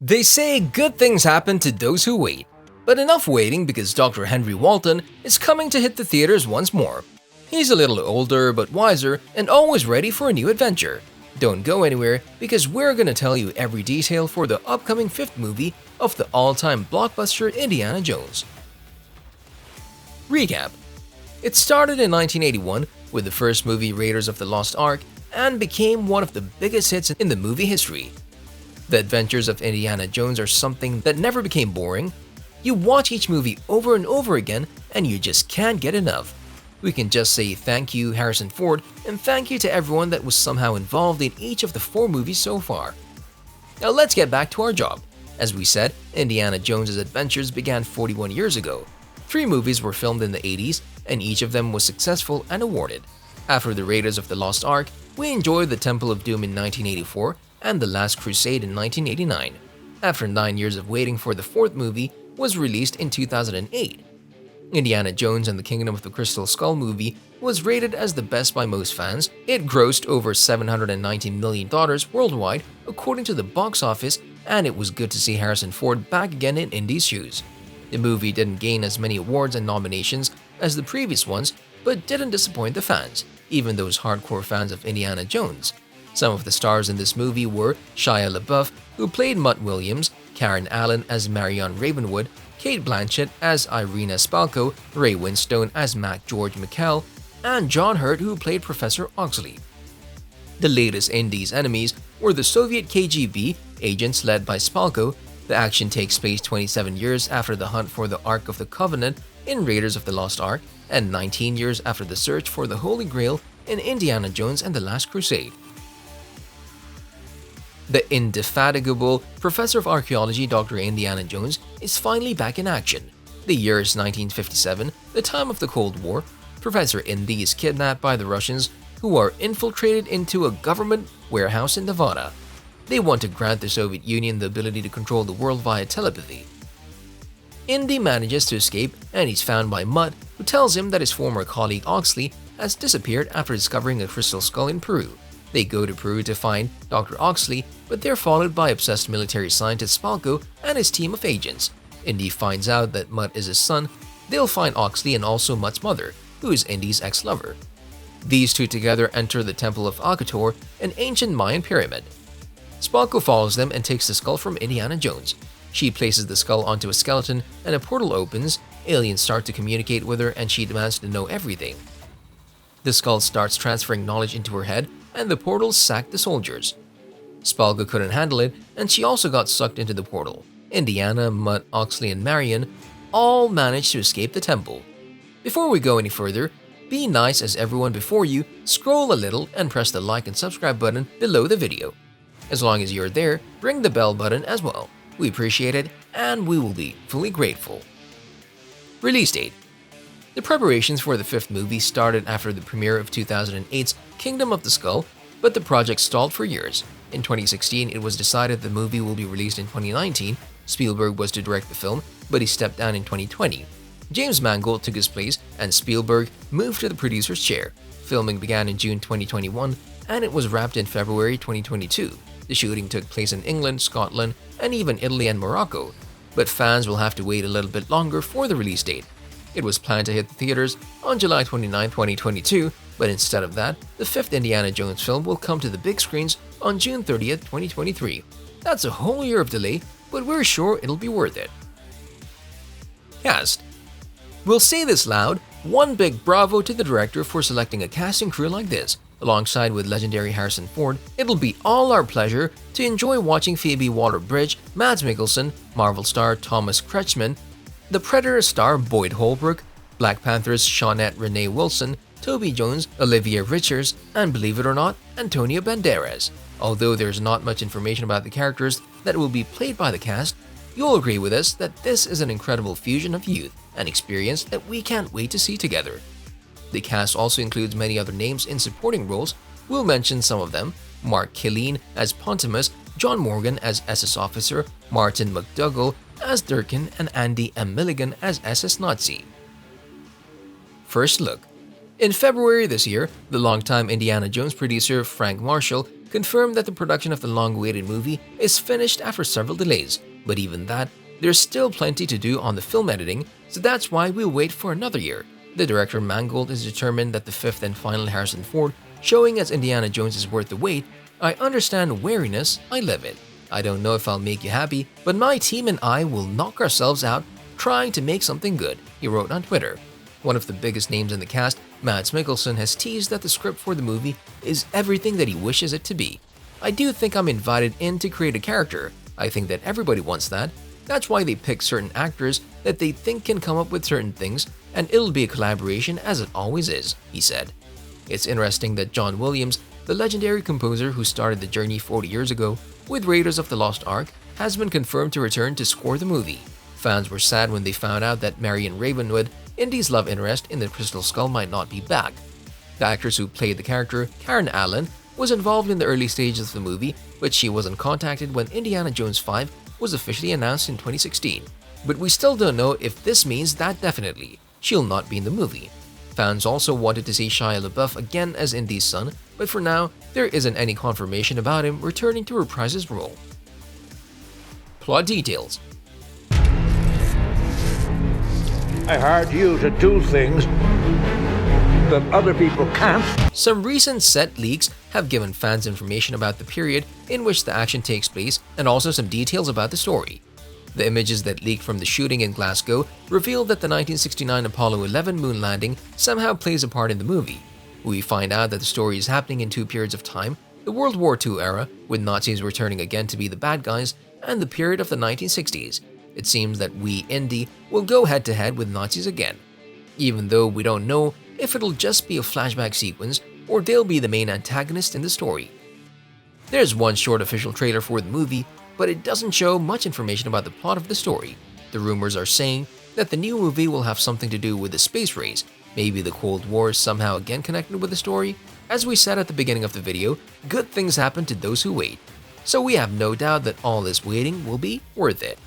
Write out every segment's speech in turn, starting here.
They say good things happen to those who wait, but enough waiting because Dr. Henry Walton is coming to hit the theaters once more. He's a little older but wiser and always ready for a new adventure. Don't go anywhere because we're gonna tell you every detail for the upcoming fifth movie of the all-time blockbuster Indiana Jones. Recap. It started in 1981 with the first movie Raiders of the Lost Ark and became one of the biggest hits in the movie history. The adventures of Indiana Jones are something that never became boring. You watch each movie over and over again and you just can't get enough. We can just say thank you Harrison Ford and thank you to everyone that was somehow involved in each of the four movies so far. Now let's get back to our job. As we said, Indiana Jones' adventures began 41 years ago. 3 movies were filmed in the 80s and each of them was successful and awarded. After the Raiders of the Lost Ark, we enjoyed the Temple of Doom in 1984 and the Last Crusade in 1989. After 9 years of waiting for the 4th movie was released in 2008. Indiana Jones and the Kingdom of the Crystal Skull movie was rated as the best by most fans. It grossed over $790 million worldwide according to the box office, and it was good to see Harrison Ford back again in Indy's shoes. The movie didn't gain as many awards and nominations as the previous ones, but didn't disappoint the fans, even those hardcore fans of Indiana Jones. Some of the stars in this movie were Shia LaBeouf, who played Mutt Williams, Karen Allen as Marion Ravenwood, Kate Blanchett as Irina Spalko, Ray Winstone as Mac George McKell, and John Hurt, who played Professor Oxley. The latest Indy's enemies were the Soviet KGB agents led by Spalko. The action takes place 27 years after the hunt for the Ark of the Covenant in Raiders of the Lost Ark, and 19 years after the search for the Holy Grail in Indiana Jones and the Last Crusade. The indefatigable professor of archaeology Dr. Indiana Jones is finally back in action. The year is 1957, the time of the Cold War. Professor Indy is kidnapped by the Russians, who are infiltrated into a government warehouse in Nevada. They want to grant the Soviet Union the ability to control the world via telepathy. Indy manages to escape and he's found by Mutt, who tells him that his former colleague Oxley has disappeared after discovering a crystal skull in Peru. They go to Peru to find Dr. Oxley, but they're followed by obsessed military scientist Spalko and his team of agents. Indy finds out that Mutt is his son. They'll find Oxley and also Mutt's mother, who is Indy's ex-lover. These two together enter the Temple of Akator, an ancient Mayan pyramid. Spalko follows them and takes the skull from Indiana Jones. She places the skull onto a skeleton and a portal opens. Aliens start to communicate with her and she demands to know everything. The skull starts transferring knowledge into her head and the portal sacked the soldiers. Spalko couldn't handle it and she also got sucked into the portal. Indiana, Mutt, Oxley, and Marion all managed to escape the temple. Before we go any further, be nice as everyone before you, scroll a little and press the like and subscribe button below the video. As long as you're there, ring the bell button as well. We appreciate it and we will be fully grateful. Release date. The preparations for the 5th movie started after the premiere of 2008's Kingdom of the Skull, but the project stalled for years. In 2016, it was decided the movie will be released in 2019. Spielberg was to direct the film, but he stepped down in 2020. James Mangold took his place, and Spielberg moved to the producer's chair. Filming began in June 2021, and it was wrapped in February 2022. The shooting took place in England, Scotland, and even Italy and Morocco, but fans will have to wait a little bit longer for the release date. It was planned to hit the theaters on July 29, 2022, but instead of that, the 5th Indiana Jones film will come to the big screens on June 30th, 2023. That's a whole year of delay, but we're sure it'll be worth it. Cast. We'll say this loud, one big bravo to the director for selecting a casting crew like this. Alongside with legendary Harrison Ford, it'll be all our pleasure to enjoy watching Phoebe Waller-Bridge, Mads Mikkelsen, Marvel star Thomas Kretschmann, The Predator star Boyd Holbrook, Black Panther's Shawnette Renee Wilson, Toby Jones, Olivia Richards, and believe it or not, Antonio Banderas. Although there's not much information about the characters that will be played by the cast, you'll agree with us that this is an incredible fusion of youth and experience that we can't wait to see together. The cast also includes many other names in supporting roles. We'll mention some of them: Mark Killeen as Pontimus, John Morgan as SS Officer, Martin McDougall as Durkin, and Andy M. Milligan as SS Nazi. First look. In February this year, the longtime Indiana Jones producer Frank Marshall confirmed that the production of the long-awaited movie is finished after several delays, but even that, there's still plenty to do on the film editing, so that's why we'll wait for another year. The director Mangold is determined that the fifth and final Harrison Ford showing as Indiana Jones is worth the wait. I understand wariness, I live it. I don't know if I'll make you happy, but my team and I will knock ourselves out trying to make something good, he wrote on Twitter. One of the biggest names in the cast, Mads Mikkelsen, has teased that the script for the movie is everything that he wishes it to be. I do think I'm invited in to create a character. I think that everybody wants that. That's why they pick certain actors that they think can come up with certain things, and it'll be a collaboration as it always is, he said. It's interesting that John Williams, the legendary composer who started the journey 40 years ago with Raiders of the Lost Ark, has been confirmed to return to score the movie. Fans were sad when they found out that Marion Ravenwood, Indy's love interest in the Crystal Skull, might not be back. The actress who played the character, Karen Allen, was involved in the early stages of the movie, but she wasn't contacted when Indiana Jones 5 was officially announced in 2016. But we still don't know if this means that definitely she'll not be in the movie. Fans also wanted to see Shia LaBeouf again as Indy's son, but for now, there isn't any confirmation about him returning to reprise his role. Plot details. I hired you to do things that other people can't. Some recent set leaks have given fans information about the period in which the action takes place and also some details about the story. The images that leaked from the shooting in Glasgow revealed that the 1969 Apollo 11 moon landing somehow plays a part in the movie. We find out that the story is happening in two periods of time: the World War II era, with Nazis returning again to be the bad guys, and the period of the 1960s. It seems that we, Indy, will go head-to-head with Nazis again, even though we don't know if it'll just be a flashback sequence or they'll be the main antagonist in the story. There's one short official trailer for the movie, but it doesn't show much information about the plot of the story. The rumors are saying that the new movie will have something to do with the space race. Maybe the Cold War is somehow again connected with the story. As we said at the beginning of the video, good things happen to those who wait. So we have no doubt that all this waiting will be worth it.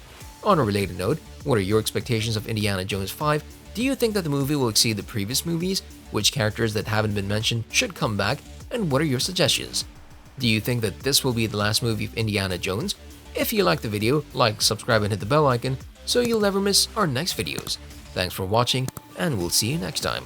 On a related note, what are your expectations of Indiana Jones 5? Do you think that the movie will exceed the previous movies? Which characters that haven't been mentioned should come back? And what are your suggestions? Do you think that this will be the last movie of Indiana Jones? If you liked the video, like, subscribe, and hit the bell icon so you'll never miss our next videos. Thanks for watching, and we'll see you next time.